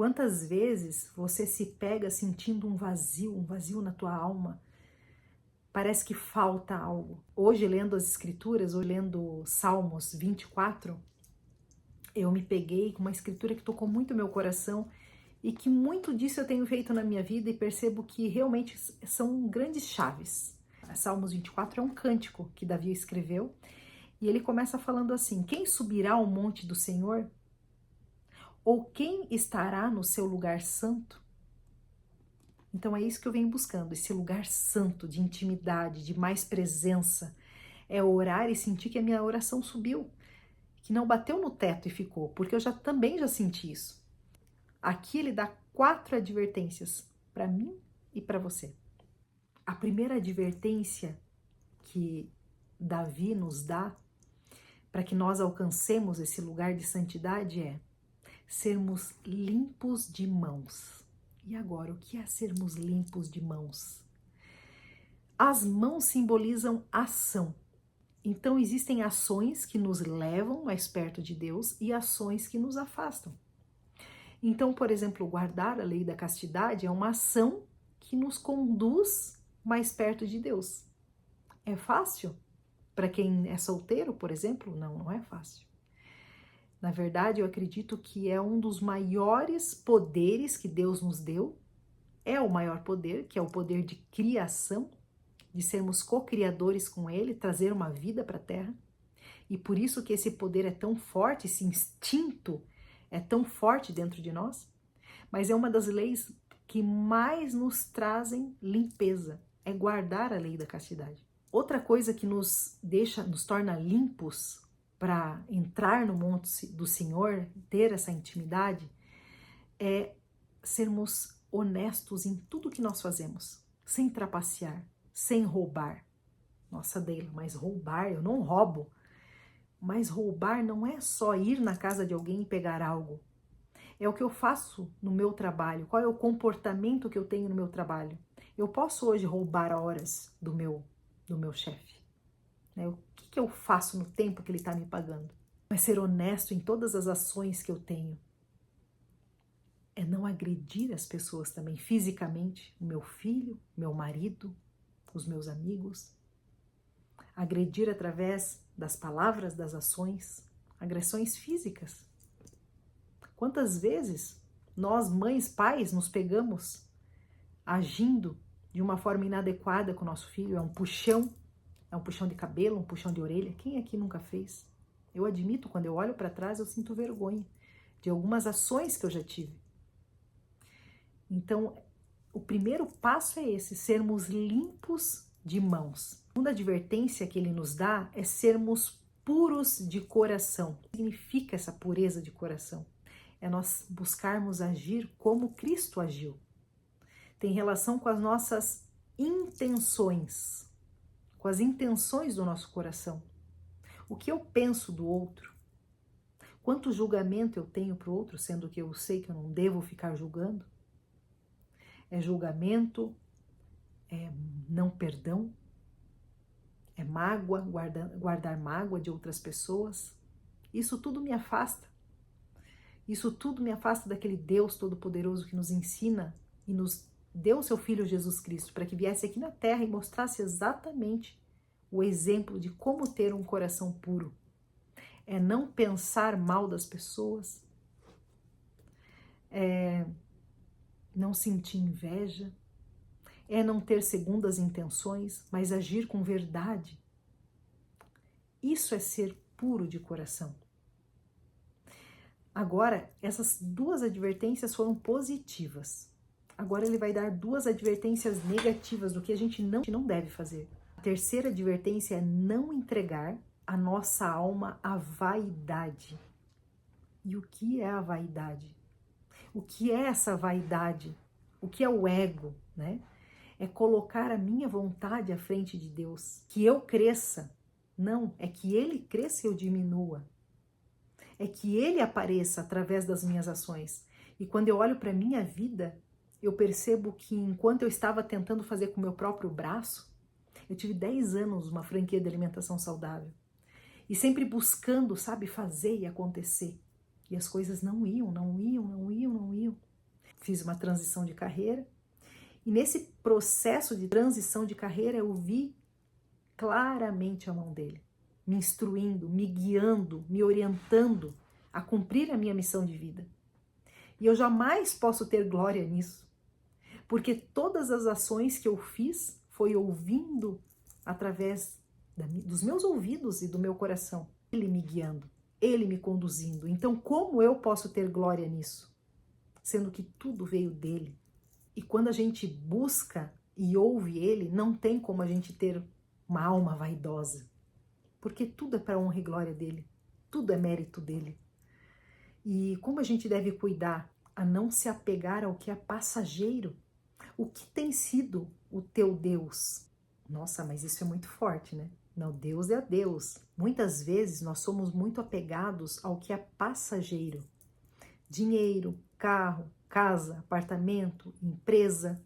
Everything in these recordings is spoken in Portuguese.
Quantas vezes você se pega sentindo um vazio na tua alma? Parece que falta algo. Hoje, lendo as escrituras, ou lendo Salmos 24, eu me peguei com uma escritura que tocou muito meu coração e que muito disso eu tenho feito na minha vida e percebo que realmente são grandes chaves. Salmos 24 é um cântico que Davi escreveu e ele começa falando assim: quem subirá ao monte do Senhor? Ou quem estará no seu lugar santo? Então é isso que eu venho buscando, esse lugar santo, de intimidade, de mais presença. É orar e sentir que a minha oração subiu, que não bateu no teto e ficou, porque eu também já senti isso. Aqui ele dá 4 advertências para mim e para você. A primeira advertência que Davi nos dá para que nós alcancemos esse lugar de santidade é sermos limpos de mãos. E agora, o que é sermos limpos de mãos? As mãos simbolizam ação. Então, existem ações que nos levam mais perto de Deus e ações que nos afastam. Então, por exemplo, guardar a lei da castidade é uma ação que nos conduz mais perto de Deus. É fácil? Para quem é solteiro, por exemplo? Não, não é fácil. Na verdade, eu acredito que é um dos maiores poderes que Deus nos deu. É o maior poder, que é o poder de criação, de sermos co-criadores com Ele, trazer uma vida para a Terra. E por isso que esse poder é tão forte, esse instinto é tão forte dentro de nós. Mas é uma das leis que mais nos trazem limpeza, é guardar a lei da castidade. Outra coisa que nos torna limpos para entrar no monte do Senhor, ter essa intimidade, é sermos honestos em tudo que nós fazemos, sem trapacear, sem roubar. Nossa, Deila, mas roubar, eu não roubo. Mas roubar não é só ir na casa de alguém e pegar algo. É o que eu faço no meu trabalho, qual é o comportamento que eu tenho no meu trabalho. Eu posso hoje roubar horas do meu chefe. Né? O que eu faço no tempo que ele está me pagando? É ser honesto em todas as ações que eu tenho. É não agredir as pessoas também fisicamente, o meu filho, meu marido, os meus amigos. Agredir através das palavras, das ações, agressões físicas. Quantas vezes nós, mães, pais, nos pegamos agindo de uma forma inadequada com o nosso filho? É um puxão de cabelo, um puxão de orelha. Quem aqui nunca fez? Eu admito, quando eu olho para trás, eu sinto vergonha de algumas ações que eu já tive. Então, o primeiro passo é esse, sermos limpos de mãos. A segunda advertência que ele nos dá é sermos puros de coração. O que significa essa pureza de coração? É nós buscarmos agir como Cristo agiu. Tem relação com as nossas intenções, com as intenções do nosso coração. O que eu penso do outro? Quanto julgamento eu tenho para o outro, sendo que eu sei que eu não devo ficar julgando? É julgamento, é não perdão, é mágoa, guardar mágoa de outras pessoas. Isso tudo me afasta. Isso tudo me afasta daquele Deus Todo-Poderoso que nos ensina e nos deu o seu Filho Jesus Cristo para que viesse aqui na Terra e mostrasse exatamente o exemplo de como ter um coração puro. É não pensar mal das pessoas, é não sentir inveja, é não ter segundas intenções, mas agir com verdade. Isso é ser puro de coração. Agora, essas 2 advertências foram positivas. Agora ele vai dar 2 advertências negativas do que a gente não deve fazer. A terceira advertência é não entregar a nossa alma à vaidade. E o que é a vaidade? O que é essa vaidade? O que é o ego, né? É colocar a minha vontade à frente de Deus. Que eu cresça. Não, é que Ele cresça e eu diminua. É que Ele apareça através das minhas ações. E quando eu olho para a minha vida, eu percebo que enquanto eu estava tentando fazer com o meu próprio braço, eu tive 10 anos uma franquia de alimentação saudável. E sempre buscando, sabe, fazer e acontecer. E as coisas não iam. fiz uma transição de carreira. E nesse processo de transição de carreira, eu vi claramente a mão dele, me instruindo, me guiando, me orientando a cumprir a minha missão de vida. E eu jamais posso ter glória nisso, porque todas as ações que eu fiz foi ouvindo através dos meus ouvidos e do meu coração. Ele me guiando, ele me conduzindo. Então, como eu posso ter glória nisso? Sendo que tudo veio dele. E quando a gente busca e ouve ele, não tem como a gente ter uma alma vaidosa. Porque tudo é para honra e glória dele. Tudo é mérito dele. E como a gente deve cuidar a não se apegar ao que é passageiro? O que tem sido o teu Deus? Nossa, mas isso é muito forte, né? Não, Deus é Deus. Muitas vezes nós somos muito apegados ao que é passageiro. Dinheiro, carro, casa, apartamento, empresa,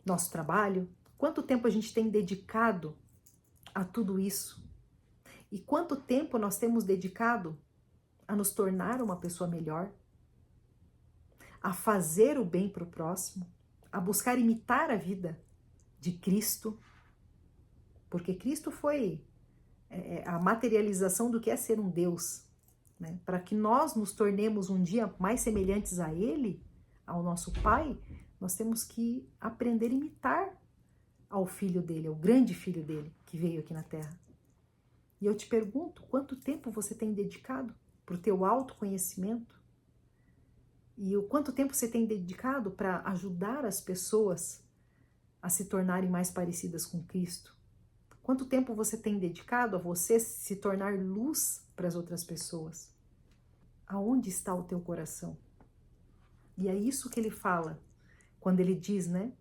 nosso trabalho. Quanto tempo a gente tem dedicado a tudo isso? E quanto tempo nós temos dedicado a nos tornar uma pessoa melhor? A fazer o bem para o próximo? A buscar imitar a vida de Cristo? Porque Cristo foi a materialização do que é ser um Deus. Né? Para que nós nos tornemos um dia mais semelhantes a Ele, ao nosso Pai, nós temos que aprender a imitar ao Filho dele, ao grande Filho dele, que veio aqui na Terra. E eu te pergunto, quanto tempo você tem dedicado para o teu autoconhecimento? E o quanto tempo você tem dedicado para ajudar as pessoas a se tornarem mais parecidas com Cristo? Quanto tempo você tem dedicado a você se tornar luz para as outras pessoas? Aonde está o teu coração? E é isso que ele fala quando ele diz, né?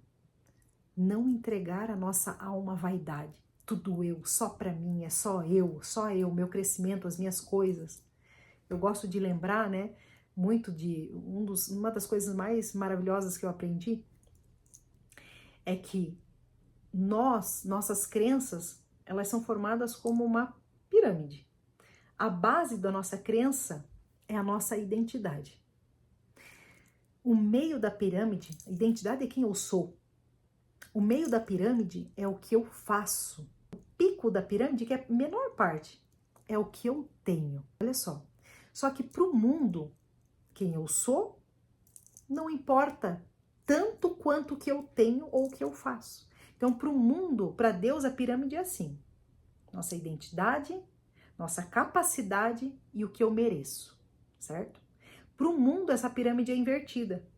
Não entregar a nossa alma à vaidade. Tudo eu, só para mim, é só eu, meu crescimento, as minhas coisas. Eu gosto de lembrar, né? Muito de uma das coisas mais maravilhosas que eu aprendi é que nossas crenças, elas são formadas como uma pirâmide. A base da nossa crença é a nossa identidade. O meio da pirâmide, a identidade é quem eu sou. O meio da pirâmide é o que eu faço. O pico da pirâmide, que é a menor parte, é o que eu tenho. Olha só. Só que para o mundo, quem eu sou, não importa tanto quanto o que eu tenho ou o que eu faço. Então, para o mundo, para Deus, a pirâmide é assim. Nossa identidade, nossa capacidade e o que eu mereço, certo? Para o mundo, essa pirâmide é invertida.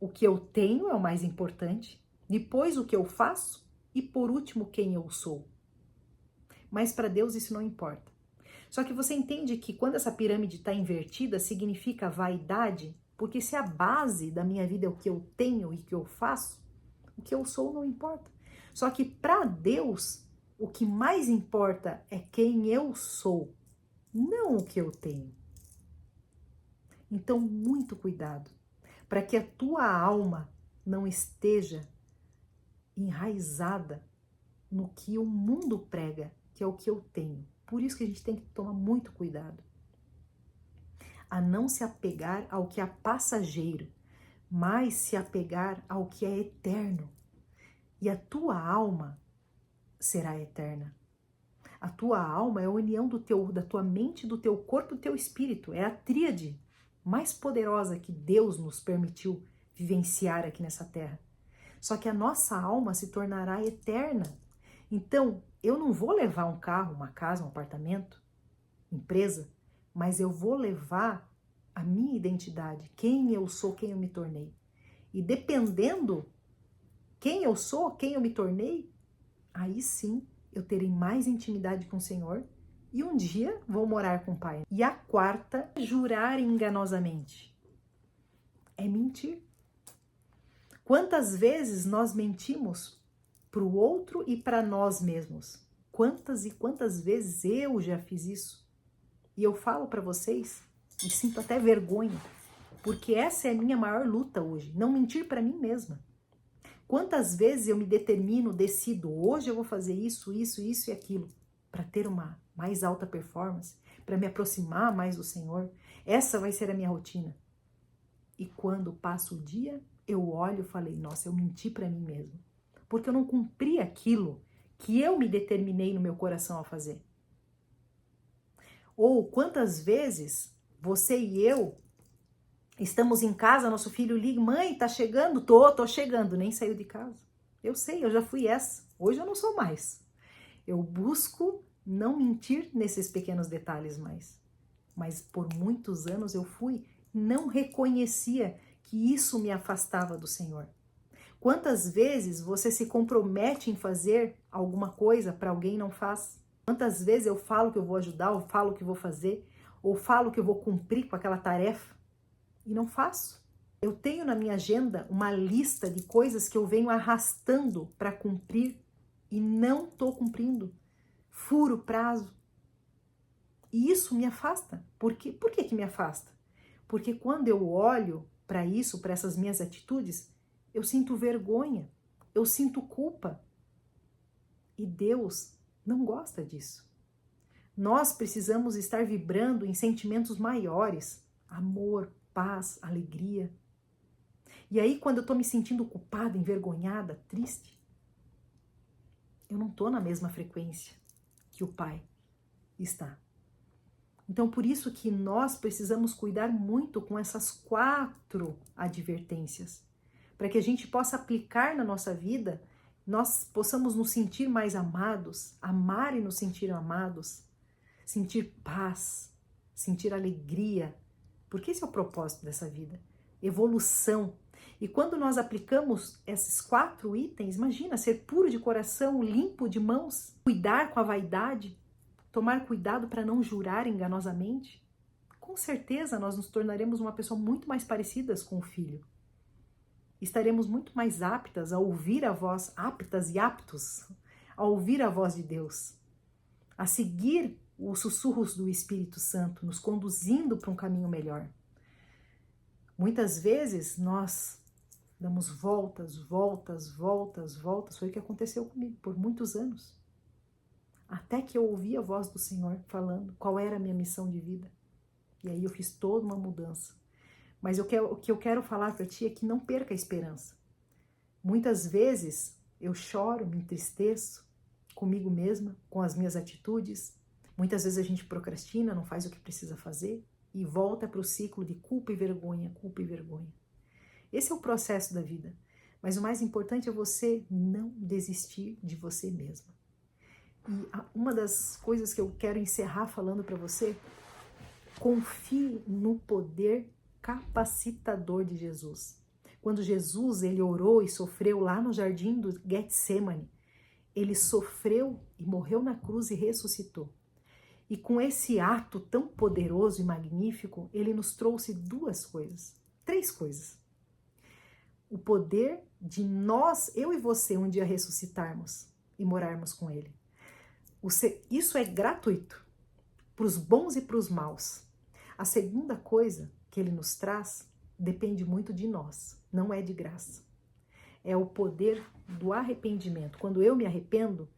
O que eu tenho é o mais importante, depois o que eu faço e por último quem eu sou. Mas para Deus isso não importa. Só que você entende que quando essa pirâmide está invertida, significa vaidade, porque se a base da minha vida é o que eu tenho e o que eu faço, o que eu sou não importa. Só que para Deus, o que mais importa é quem eu sou, não o que eu tenho. Então, muito cuidado, para que a tua alma não esteja enraizada no que o mundo prega, que é o que eu tenho. Por isso que a gente tem que tomar muito cuidado. A não se apegar ao que é passageiro, mas se apegar ao que é eterno. E a tua alma será eterna. A tua alma é a união da tua mente, do teu corpo e do teu espírito. É a tríade mais poderosa que Deus nos permitiu vivenciar aqui nessa terra. Só que a nossa alma se tornará eterna. Então, eu não vou levar um carro, uma casa, um apartamento, empresa, mas eu vou levar a minha identidade, quem eu sou, quem eu me tornei. E dependendo quem eu sou, quem eu me tornei, aí sim eu terei mais intimidade com o Senhor e um dia vou morar com o Pai. E a quarta, jurar enganosamente. É mentir. Quantas vezes nós mentimos para o outro e para nós mesmos? Quantas e quantas vezes eu já fiz isso? E eu falo para vocês e sinto até vergonha, porque essa é a minha maior luta hoje, não mentir para mim mesma. Quantas vezes eu me determino, decido, hoje eu vou fazer isso e aquilo, para ter uma mais alta performance, para me aproximar mais do Senhor. Essa vai ser a minha rotina. E quando passa o dia, eu olho e falei, nossa, eu menti para mim mesmo. Porque eu não cumpri aquilo que eu me determinei no meu coração a fazer. Ou quantas vezes você e eu estamos em casa, nosso filho liga, mãe, tá chegando? Tô chegando, nem saiu de casa. Eu sei, eu já fui essa. Hoje eu não sou mais. Eu busco não mentir nesses pequenos detalhes mais. Mas por muitos anos eu fui, não reconhecia que isso me afastava do Senhor. Quantas vezes você se compromete em fazer alguma coisa para alguém e não faz? Quantas vezes eu falo que eu vou ajudar, ou falo que vou fazer, ou falo que eu vou cumprir com aquela tarefa e não faço? Eu tenho na minha agenda uma lista de coisas que eu venho arrastando para cumprir e não estou cumprindo. Furo o prazo. E isso me afasta. Por que me afasta? Porque quando eu olho para isso, para essas minhas atitudes, eu sinto vergonha, eu sinto culpa. E Deus não gosta disso. Nós precisamos estar vibrando em sentimentos maiores, amor, paz, alegria. E aí, quando eu estou me sentindo culpada, envergonhada, triste, eu não estou na mesma frequência que o Pai está. Então, por isso que nós precisamos cuidar muito com essas 4 advertências, para que a gente possa aplicar na nossa vida, nós possamos nos sentir mais amados, amar e nos sentir amados, sentir paz, sentir alegria, porque esse é o propósito dessa vida, evolução. E quando nós aplicamos esses 4 itens, imagina, ser puro de coração, limpo de mãos, cuidar com a vaidade, tomar cuidado para não jurar enganosamente, com certeza nós nos tornaremos uma pessoa muito mais parecida com o Filho. Estaremos muito mais aptas a ouvir a voz, aptas e aptos, a ouvir a voz de Deus, a seguir os sussurros do Espírito Santo, nos conduzindo para um caminho melhor. Muitas vezes nós damos voltas, foi o que aconteceu comigo por muitos anos. Até que eu ouvi a voz do Senhor falando qual era a minha missão de vida. E aí eu fiz toda uma mudança. Mas o que eu quero falar para ti é que não perca a esperança. Muitas vezes eu choro, me entristeço comigo mesma, com as minhas atitudes. Muitas vezes a gente procrastina, não faz o que precisa fazer e volta para o ciclo de culpa e vergonha, culpa e vergonha. Esse é o processo da vida. Mas o mais importante é você não desistir de você mesma. E uma das coisas que eu quero encerrar falando para você, confie no poder capacitador de Jesus. Quando Jesus ele orou e sofreu lá no jardim do Getsemane, ele sofreu e morreu na cruz e ressuscitou. E com esse ato tão poderoso e magnífico, ele nos trouxe 3 coisas. O poder de nós, eu e você, um dia ressuscitarmos e morarmos com ele. Isso é gratuito para os bons e para os maus. A segunda coisa que ele nos traz depende muito de nós, não é de graça. É o poder do arrependimento. Quando eu me arrependo,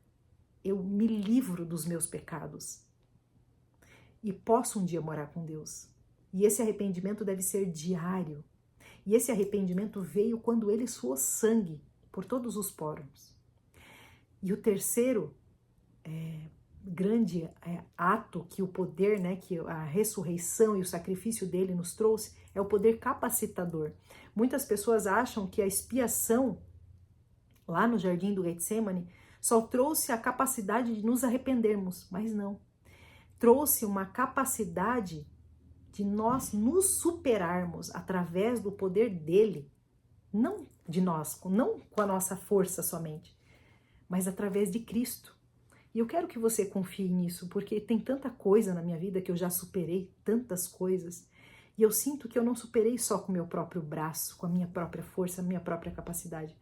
eu me livro dos meus pecados e posso um dia morar com Deus. E esse arrependimento deve ser diário. E esse arrependimento veio quando ele suou sangue por todos os poros. E o terceiro grande ato que o poder, que a ressurreição e o sacrifício dele nos trouxe, é o poder capacitador. Muitas pessoas acham que a expiação lá no jardim do Getsemane só trouxe a capacidade de nos arrependermos, mas não. Trouxe uma capacidade de nós nos superarmos através do poder dele, não de nós, não com a nossa força somente, mas através de Cristo. E eu quero que você confie nisso, porque tem tanta coisa na minha vida que eu já superei, tantas coisas, e eu sinto que eu não superei só com o meu próprio braço, com a minha própria força, a minha própria capacidade,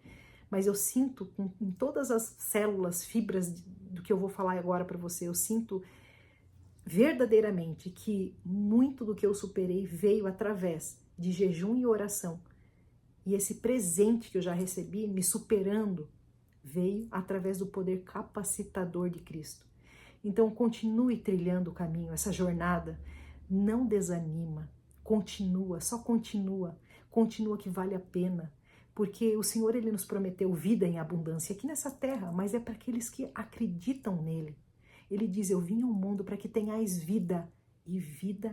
mas eu sinto em todas as células, fibras do que eu vou falar agora para você, eu sinto verdadeiramente que muito do que eu superei veio através de jejum e oração, e esse presente que eu já recebi, me superando, veio através do poder capacitador de Cristo. Então continue trilhando o caminho, essa jornada, não desanima, continua, só continua. Continua que vale a pena, porque o Senhor, Ele nos prometeu vida em abundância aqui nessa terra, mas é para aqueles que acreditam nele. Ele diz, eu vim ao mundo para que tenhais vida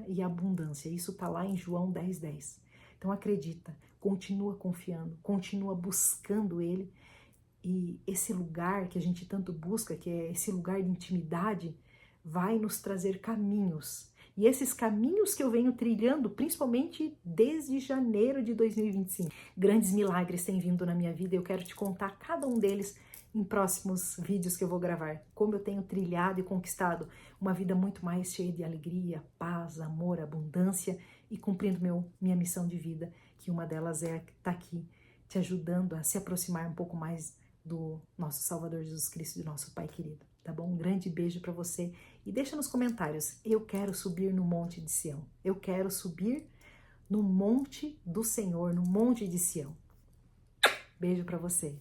e abundância. Isso está lá em João 10:10. Então acredita, continua confiando, continua buscando ele. E esse lugar que a gente tanto busca, que é esse lugar de intimidade, vai nos trazer caminhos. E esses caminhos que eu venho trilhando, principalmente desde janeiro de 2025, grandes milagres têm vindo na minha vida e eu quero te contar cada um deles em próximos vídeos que eu vou gravar. Como eu tenho trilhado e conquistado uma vida muito mais cheia de alegria, paz, amor, abundância e cumprindo minha missão de vida, que uma delas é estar aqui te ajudando a se aproximar um pouco mais do nosso Salvador Jesus Cristo, do nosso Pai querido, tá bom? Um grande beijo para você e deixa nos comentários, eu quero subir no monte de Sião, eu quero subir no monte do Senhor, no monte de Sião. Beijo para você.